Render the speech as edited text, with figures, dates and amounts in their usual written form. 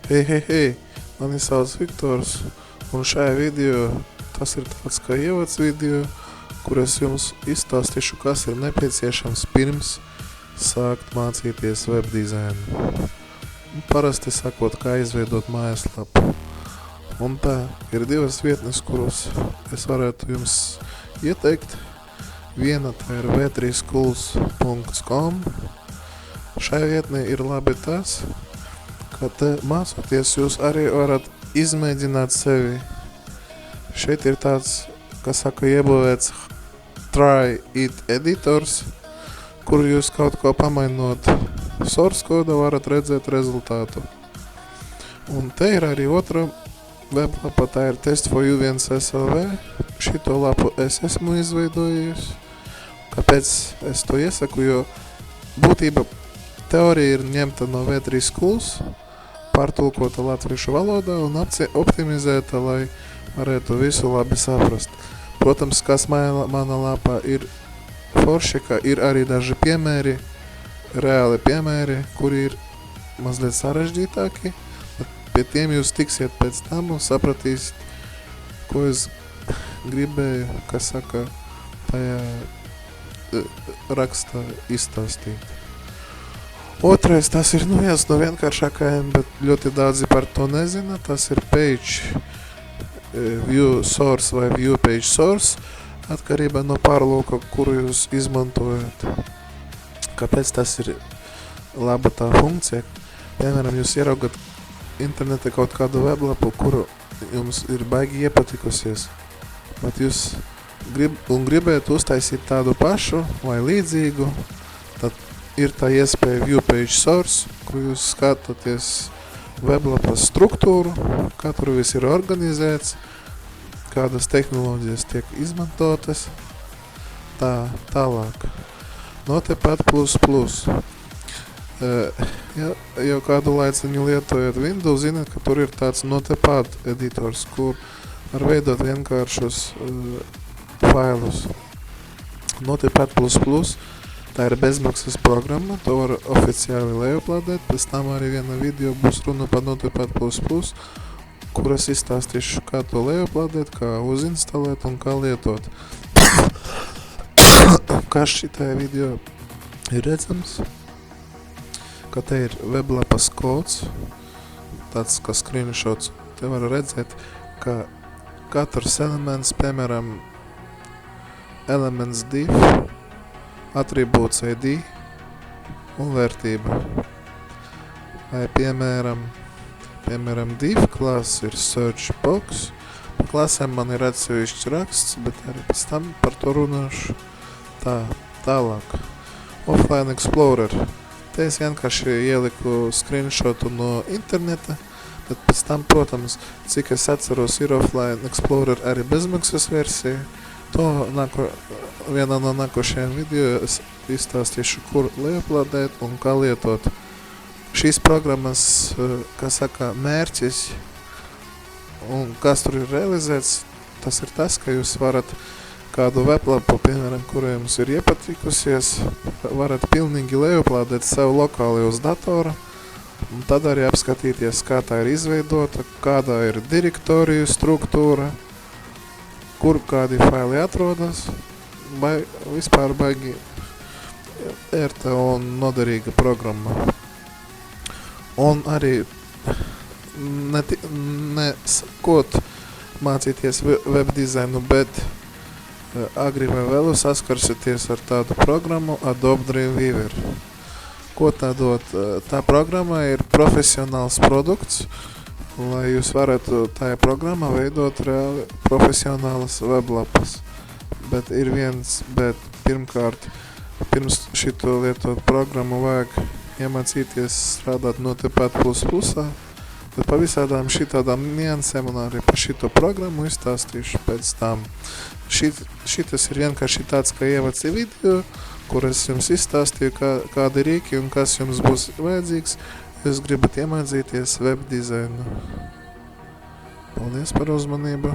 Hei, mani sauc Viktors, un šajā video tas ir tāds kā ievads video, kur es jums izstāstīšu, kas ir nepieciešams pirms sākt mācīties webdizainu. Parasti sakot, kā izveidot mājaslapu. Un tā ir divas vietnes, kuras es varētu jums ieteikt. Viena tā ir v3schools.com. Šai vietnē ir labi tas, ka te mācoties jūs arī varat izmēģināt sevi. Šeit ir tāds, kas saka, iebūvēts Try It editors, kur jūs kaut ko pamainot source koda varat redzēt rezultātu. Un te ir arī otra weblapa, tā ir test4u1.slv. Šito lapu es esmu izveidojies. Kāpēc es to iesaku? Jo būtība teorija ir ņemta no v3schools, pārtulkota latviešu valodā un optimizēta, lai varētu visu labi saprast. Protams, kas mana lapā ir forši, ka ir arī daži piemēri, reāli piemēri, kuri ir mazliet sarežģītāki. Pie tiem jūs tiksiet pēc tam un sapratīsiet, ko es gribēju, kas saka, tajā rakstā izstāstīt. Otrais, tas ir viens no vienkāršākajiem, bet ļoti daudzi par to nezina. Tas ir page view source vai view page source, atkarībā no pārlūka, kuru jūs izmantojat. Kāpēc tas ir laba tā funkcija? Piemēram, jūs ieraugat internetā kaut kādu weblapu, kuru jums ir baigi iepatikusies, bet jūs gribētu uztaisīt tādu pašu vai līdzīgu, tad ir tā iespēja view page source, kur jūs skatāties weblapas struktūru, kā tur viss ir organizēts, kādas tehnoloģijas tiek izmantotas, tālāk. Notepad++. Ja jau kādu laiciņu lietojat Windows, zināt, ka tur ir tāds Notepad editors, kur var veidot vienkāršus failus. Notepad++, tā ir bezmaksas programma, to var oficiāli lejuplādēt, pēc tam arī viena video būs runa par Notepad++, kuras izstāstīšu, kā to lejuplādēt, kā uzinstalēt un kā lietot. Kā šitajā video ir redzams, ka te ir weblapas kods, tāds kā screenshots. Te var redzēt, ka katrs elements, piemēram, elements div, atribūts ID un vērtība. Vai piemēram div klasa ir search box. Pa klasēm man ir atsevišķs raksts, bet arī pēc tam par to runāšu. Tālāk. Offline Explorer. Te es vienkārši ieliku screenshotu no interneta, bet pēc tam, protams, cik es atceros, ir Offline Explorer arī bezmaksas versija. To vienā no nākošajiem video es izstāstīšu, kur lejuplādēt un kā lietot. Šīs programmas, kā saka, mērķis un kas tur ir realizēts, tas ir tas, ka jūs varat kādu weblapu, piemēram, kura jums ir iepatikusies, varat pilnīgi lejuplādēt sev lokāli uz datora, un tad arī apskatīties, kā tā ir izveidota, kādā ir direktoriju struktūra, kur kādi faili atrodas, vai vispār baigi ērta un noderīga programma. Un arī nesakot mācīties webdizainu, bet agri vai vēlu saskarsieties ar tādu programmu Adobe Dreamweaver. Ko tā dod? Tā programma ir profesionāls produkts, lai jūs varētu tajā programmā veidot reāli profesionālas weblapas. Bet ir bet pirmkārt, pirms šito lietot programmu vajag iemācīties strādāt Notepad++, bet pa visādām šitādām niansēm un arī par šito programmu izstāstīšu pēc tam. Šitas ir vienkārši tāds, kā ievads video, kur es jums izstāstīju, kādi rīki un kas jums būs vajadzīgs, ja jūs gribat iemācīties webdizainu. Paldies par uzmanību!